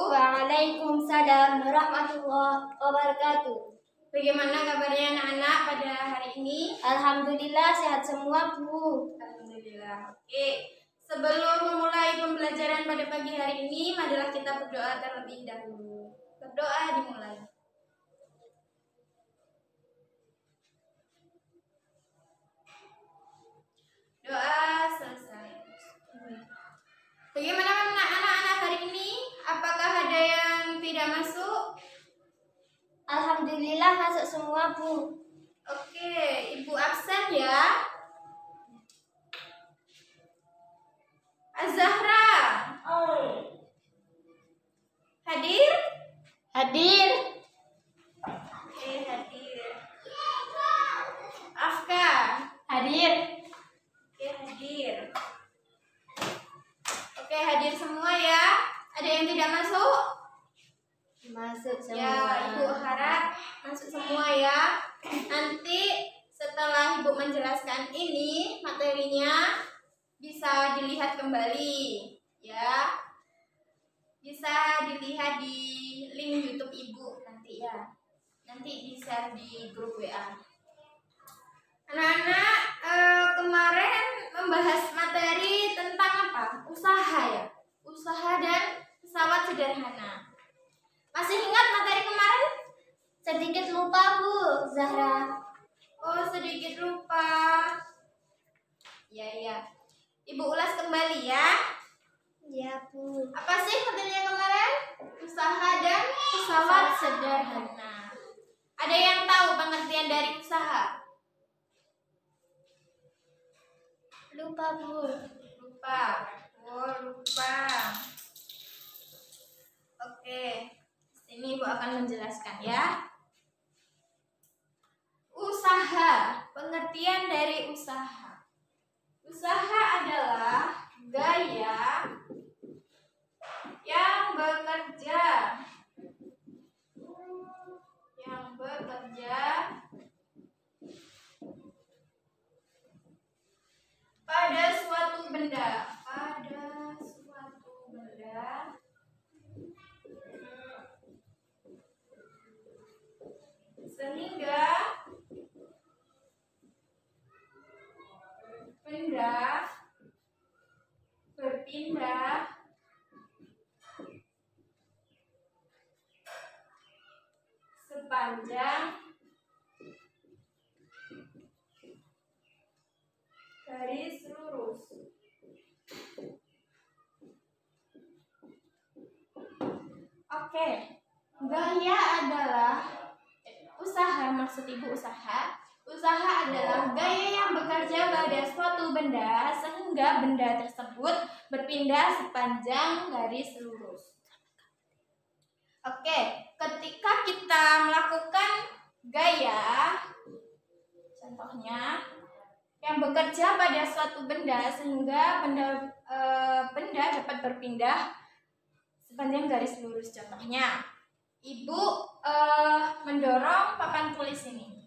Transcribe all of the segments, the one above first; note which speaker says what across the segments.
Speaker 1: Waalaikumsalam warahmatullahi wabarakatuh.
Speaker 2: Bagaimana kabarnya anak-anak pada hari ini?
Speaker 1: Alhamdulillah sehat semua, Bu.
Speaker 2: Alhamdulillah. Oke, sebelum memulai pembelajaran pada pagi hari ini, marilah kita berdoa terlebih dahulu. Berdoa dimulai. Doa selesai. Bagaimana anak-anak hari ini? Apakah ada yang tidak masuk?
Speaker 1: Alhamdulillah masuk semua, Bu.
Speaker 2: Oke, Ibu absen ya. Az-Zahra. Hadir?
Speaker 1: Hadir.
Speaker 2: Oke, hadir. Afka.
Speaker 1: Hadir.
Speaker 2: Oke, hadir. Oke, hadir semua ya. Ada yang tidak masuk?
Speaker 1: Masuk semua.
Speaker 2: Ya, Ibu harap masuk semua ya. Nanti setelah Ibu menjelaskan ini, materinya bisa dilihat kembali ya. Bisa dilihat di link YouTube Ibu nanti ya. Nanti di-share di grup WA. Anak-anak kemarin membahas materi tentang apa? Usaha ya. Usaha dan pesawat sederhana. Masih ingat materi kemarin?
Speaker 1: Sedikit lupa, Bu Zahra.
Speaker 2: Oh, sedikit lupa. Ya. Ibu ulas kembali ya.
Speaker 1: Ya, Bu.
Speaker 2: Apa sih materinya kemarin? Usaha dan pesawat sederhana. Ada yang tahu pengertian dari usaha?
Speaker 1: Lupa, Bu.
Speaker 2: Lupa. Oh, lupa. Oke. Sini Ibu akan menjelaskan ya. Usaha. Pengertian dari usaha. Usaha adalah gaya yang bekerja pada suatu benda sehingga benda berpindah sepanjang garis lurus. Oke, gaya adalah usaha, maksud Ibu usaha. Usaha adalah gaya yang bekerja pada suatu benda sehingga benda tersebut berpindah sepanjang garis lurus. Oke, ketika kita melakukan gaya, contohnya yang bekerja pada suatu benda sehingga benda dapat berpindah sepanjang garis lurus. Contohnya, Ibu mendorong papan tulis ini.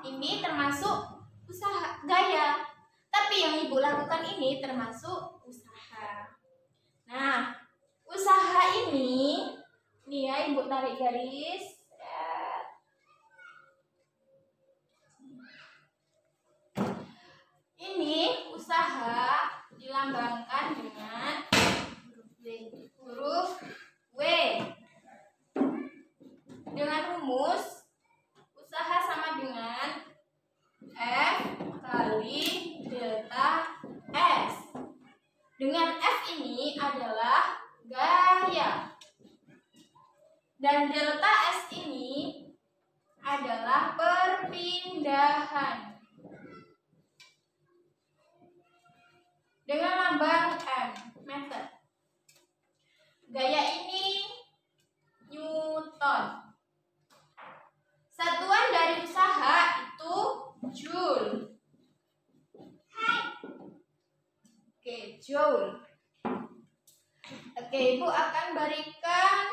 Speaker 2: Ini termasuk usaha gaya. Tapi yang Ibu lakukan ini termasuk usaha. Nah, usaha ini nih ya, Ibu tarik garis. Ini usaha dilambangkan dengan huruf W. Dengan rumus usaha sama dengan F kali delta S. Dengan F ini adalah gaya. Dan delta S ini adalah perpindahan. Dengan lambang M, meter. Gaya ini Newton. Satuan dari usaha itu Joule. Oke, Joule. Oke, Ibu akan berikan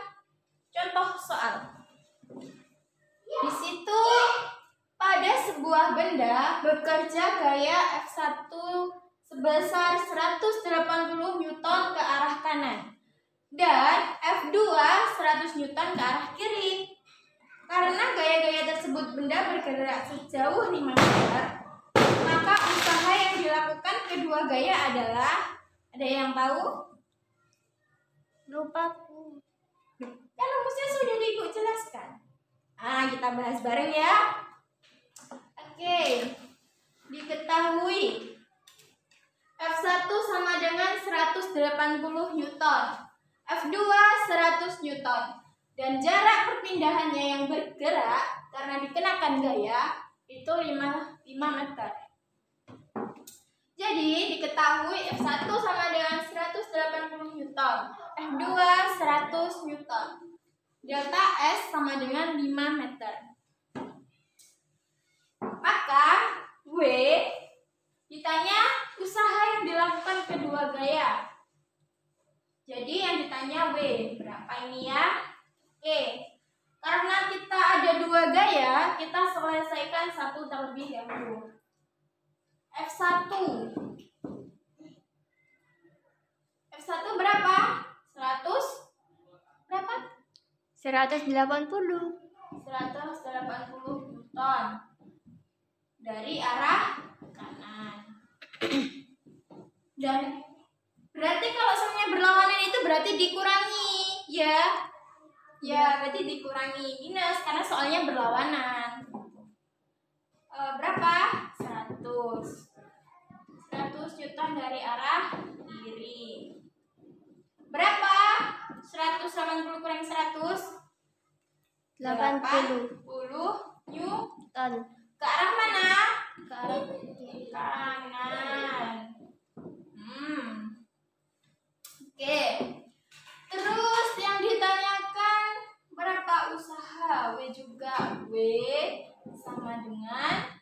Speaker 2: contoh soal. Di situ pada sebuah benda bekerja gaya F1 sebesar 180 Newton ke arah kanan dan F2 F2 100 Newton ke arah kiri. Karena gaya-gaya tersebut benda bergerak sejauh 5 meter, maka usaha yang dilakukan kedua gaya adalah, ada yang tahu?
Speaker 1: Lupa, Bu.
Speaker 2: Kan rumusnya sudah Ibu jelaskan. Kita bahas bareng ya. Oke. Diketahui F1 sama dengan 180 Newton, F2 100 Newton, dan jarak perpindahannya yang bergerak karena dikenakan gaya itu 5 meter. Jadi diketahui F1 sama dengan 180 Newton, F2 100 Newton. Delta S sama dengan 5 meter. Maka W ditanya usaha yang dilakukan kedua gaya. Jadi yang ditanya W berapa ini ya? Oke. Karena kita ada 2 gaya, kita selesaikan satu terlebih dahulu. F1 berapa? 100 berapa?
Speaker 1: 180.
Speaker 2: 180 Newton dari arah kanan. Dan berarti kalau semuanya berlawanan itu berarti dikurangi, ya. Ya, berarti dikurangi minus karena soalnya berlawanan. Berapa? 100 Newton dari arah kiri. Berapa? 180 kurang 100?
Speaker 1: 80
Speaker 2: Newton. Ke arah mana?
Speaker 1: ke arah
Speaker 2: Kanan. Oke. Terus yang ditanyakan berapa usaha? W juga. W sama dengan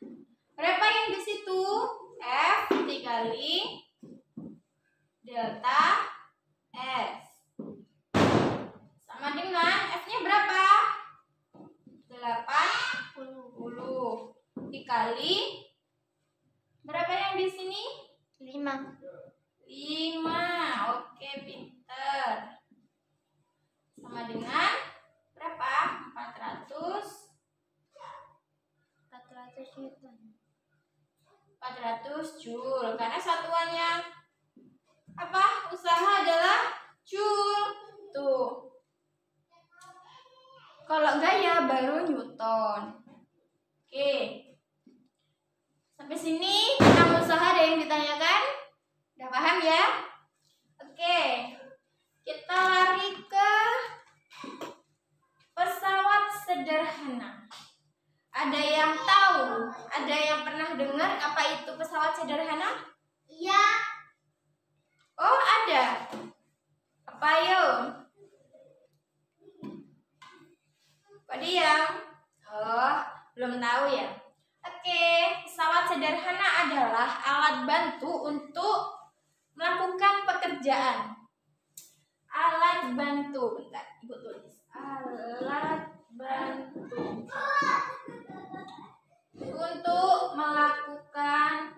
Speaker 2: berapa yang di situ? F dikali delta S. Sama dengan F-nya berapa? 80 dikali berapa yang di sini?
Speaker 1: 5.
Speaker 2: 5. Oke, pinter. Sama dengan berapa? 400
Speaker 1: Newton.
Speaker 2: 400 Joule. Karena satuannya apa? Usaha adalah Joule. Tuh. Kalau gaya baru Newton. Oke. Sampai sini tentang usaha ada yang ditanyakan? Udah paham ya? Oke. Kita lari ke pesawat sederhana. Ada yang tahu? Ada yang pernah dengar apa itu pesawat sederhana?
Speaker 1: Iya.
Speaker 2: Oh, ada. Apa yuk? Pak Diam? Oh, belum tahu ya? Oke, pesawat sederhana adalah alat bantu untuk melakukan pekerjaan. Alat bantu, bentar, Ibu tulis. Alat bantu untuk melakukan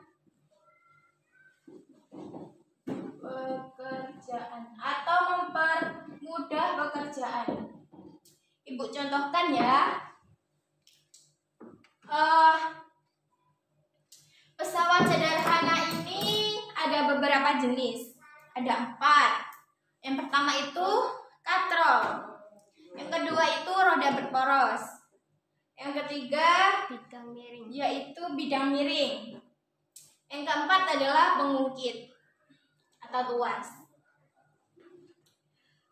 Speaker 2: pekerjaan atau mempermudah pekerjaan. Ibu contohkan ya. Pesawat sederhana ini ada beberapa jenis. Ada 4. Yang pertama itu katrol. Yang kedua itu roda berporos. Yang ketiga
Speaker 1: Bidang miring.
Speaker 2: yaitu bidang miring. Yang keempat adalah pengungkit atau tuas.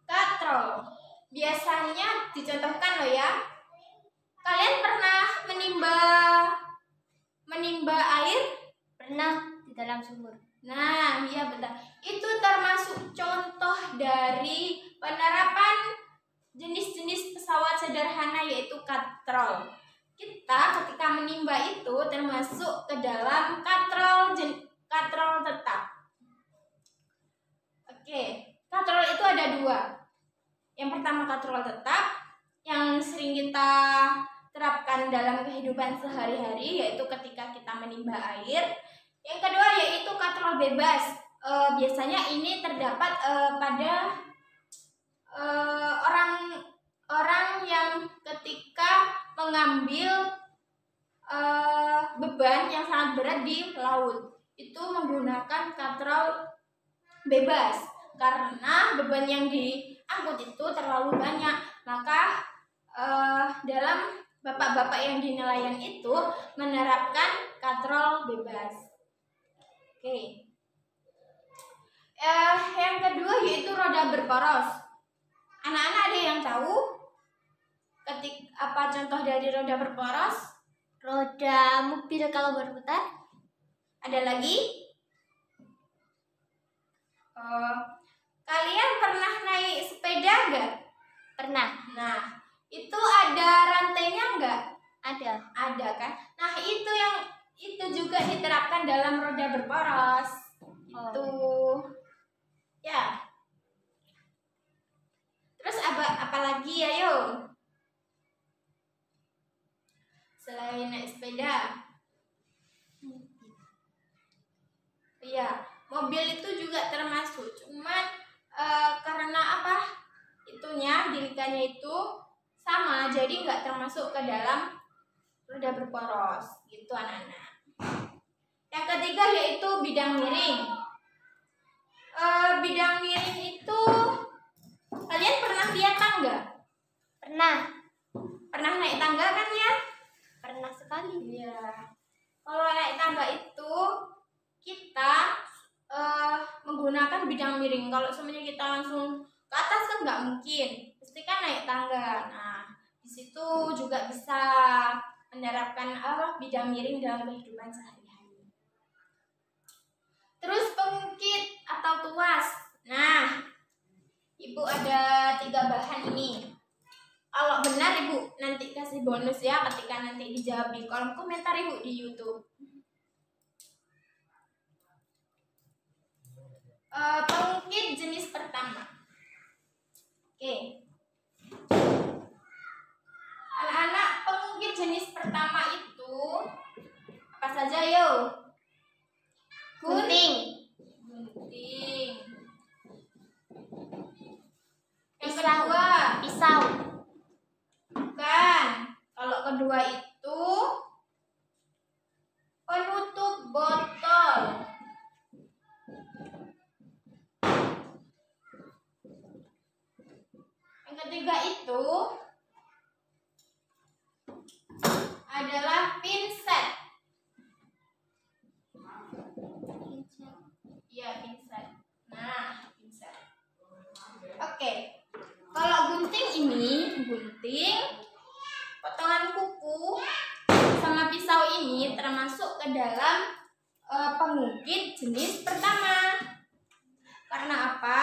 Speaker 2: Katrol biasanya dicontohkan loh ya. Kalian pernah menimba air?
Speaker 1: Pernah di dalam sumur.
Speaker 2: Nah, iya betul. Itu termasuk contoh dari penerapan jenis-jenis pesawat sederhana yaitu katrol. Kita ketika menimba itu termasuk ke dalam katrol tetap. Oke, katrol itu ada 2. Yang pertama katrol tetap yang sering kita terapkan dalam kehidupan sehari-hari yaitu ketika kita menimba air. Yang kedua yaitu katrol bebas. Biasanya ini terdapat pada mengambil beban yang sangat berat di laut. Itu menggunakan katrol bebas karena beban yang diangkut itu terlalu banyak. Maka dalam bapak-bapak yang di nelayan itu menerapkan katrol bebas. Oke. Yang kedua yaitu roda berporos. Anak-anak ada yang tahu apa contoh dari roda berporos?
Speaker 1: Roda mobil kalau berputar.
Speaker 2: Ada lagi? Kalian pernah naik sepeda nggak?
Speaker 1: Pernah.
Speaker 2: Nah, itu ada rantainya nggak?
Speaker 1: Ada.
Speaker 2: Ada kan? Nah, itu juga diterapkan dalam roda berporos. Itu. Ya. Terus apa lagi, ayo? Selain naik sepeda. Iya, mobil itu juga termasuk. Cuman karena apa? Gilikannya itu sama, jadi nggak termasuk ke dalam roda berporos. Gitu anak-anak. Yang ketiga yaitu bidang miring. Bidang miring itu kalian pernah lihat tangga?
Speaker 1: Pernah.
Speaker 2: Pernah naik tangga kan ya?
Speaker 1: Pernah sekali.
Speaker 2: Iya. Kalau naik tangga itu kita menggunakan bidang miring. Kalau semuanya kita langsung ke atas kan nggak mungkin. Pasti kan naik tangga. Nah, di situ juga bisa menerapkan bidang miring dalam kehidupan sehari-hari. Terus pengukit atau tuas. Nah, Ibu ada 3 bahan ini. Kalau benar Ibu nanti kasih bonus ya ketika nanti dijawab di kolom komentar Ibu di YouTube. Pengukit jenis pertama. Oke. Anak-anak, pengukit jenis pertama itu apa saja yo?
Speaker 1: Gunting.
Speaker 2: Gunting. Yang
Speaker 1: Pisau.
Speaker 2: kedua,
Speaker 1: Pisau.
Speaker 2: bukan. Kalau kedua itu penutup botol. Yang ketiga itu adalah pinset. Iya, pinset. Nah, pinset. Oke. Kalau gunting ini, potongan kuku sama pisau ini termasuk ke dalam pengukit jenis pertama. Karena apa?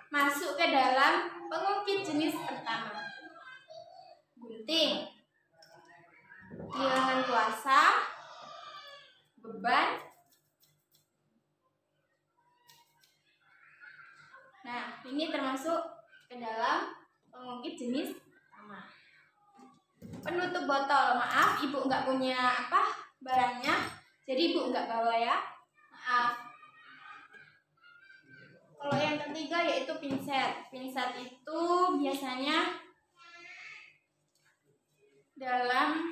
Speaker 2: Masuk ke dalam pengukit jenis pertama. Gunting, kehilangan kuasa, beban. Nah, ini termasuk ke dalam pengukit jenis pertama. Penutup botol, maaf Ibu nggak punya barangnya, jadi Ibu nggak bawa ya, maaf. Kalau yang ketiga yaitu pinset. Pinset itu biasanya dalam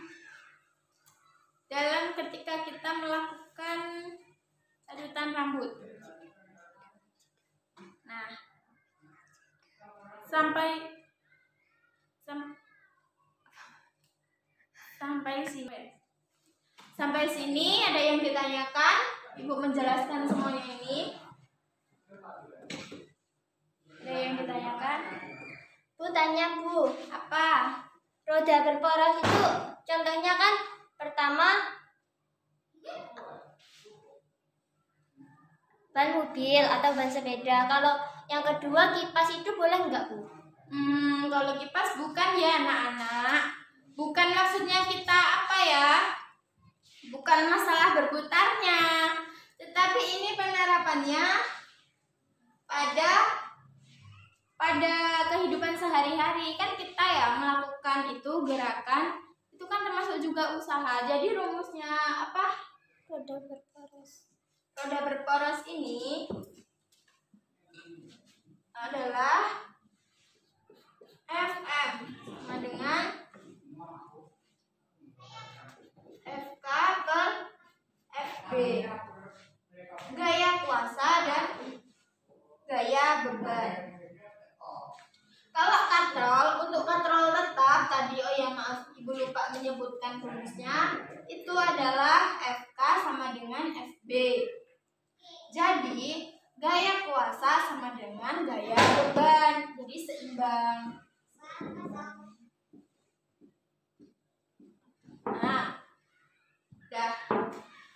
Speaker 2: ketika kita melakukan sadutan rambut. Nah, sampai sini ada yang ditanyakan? Ibu menjelaskan semuanya ini. Ada yang ditanyakan?
Speaker 1: Bu, tanya Bu.
Speaker 2: Apa?
Speaker 1: Roda berporos itu contohnya kan pertama ban mobil atau ban sepeda. Kalau yang kedua kipas itu boleh nggak Bu?
Speaker 2: Kalau kipas bukan ya anak-anak. Bukan maksudnya kita bukan masalah berputarnya, tetapi ini penerapannya pada kehidupan sehari-hari. Kan kita ya melakukan itu gerakan, itu kan termasuk juga usaha. Jadi rumusnya apa?
Speaker 1: Roda berporos.
Speaker 2: Roda berporos ini adalah FM FK ke FB. Gaya kuasa dan gaya beban. Kalau katrol, untuk katrol tetap tadi, oh ya maaf, Ibu lupa menyebutkan rumusnya, itu adalah FK sama dengan FB. Jadi gaya kuasa sama dengan gaya beban, jadi seimbang. Nah, udah.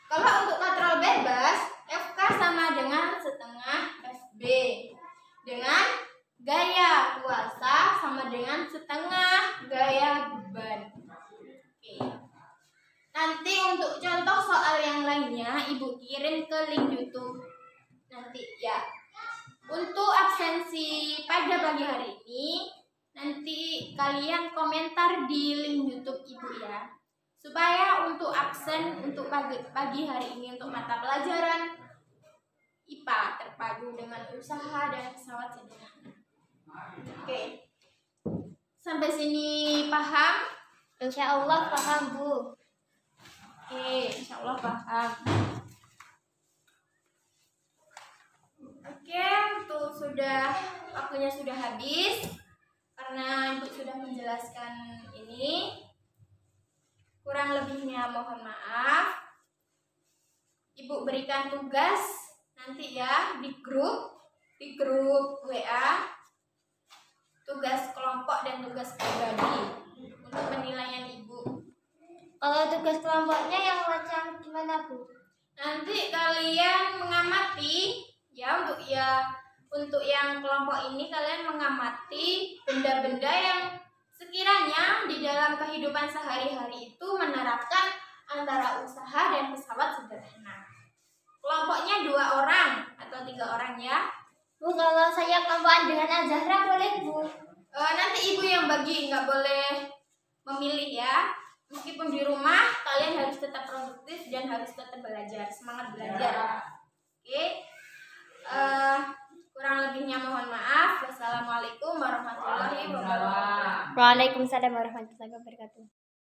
Speaker 2: Kalau untuk katrol bebas, FK sama dengan setengah FB. Dengan gaya kuasa sama dengan setengah gaya beban. Oke. Nanti untuk contoh soal yang lainnya Ibu kirim ke link YouTube nanti ya. Untuk absensi pada pagi hari ini nanti kalian komentar di link YouTube Ibu ya. Supaya untuk absen untuk pagi hari ini untuk mata pelajaran IPA terpadu dengan usaha dan pesawat sederhana. Oke. Sampai sini paham?
Speaker 1: Insya Allah paham, Bu.
Speaker 2: Oke, insya Allah paham. Oke, untuk waktunya sudah habis karena Ibu sudah menjelaskan ini. Kurang lebihnya mohon maaf. Ibu berikan tugas nanti ya di grup WA, tugas kelompok dan tugas pribadi untuk penilaian Ibu.
Speaker 1: Kalau tugas kelompoknya yang macam gimana, Bu?
Speaker 2: Nanti kalian mengamati ya, untuk yang kelompok ini kalian mengamati benda-benda yang sekiranya di dalam kehidupan sehari-hari itu menerapkan antara usaha dan pesawat sederhana. Kelompoknya 2 orang atau 3 orang ya.
Speaker 1: Bu, kalau saya kelompokan dengan Azahra boleh, Bu?
Speaker 2: Nanti Ibu yang bagi, nggak boleh memilih ya. Meskipun di rumah kalian harus tetap produktif dan harus tetap belajar, semangat belajar. Oke. Kurang lebihnya mohon maaf. Wassalamualaikum warahmatullahi wabarakatuh.
Speaker 1: Waalaikumsalam warahmatullahi wabarakatuh.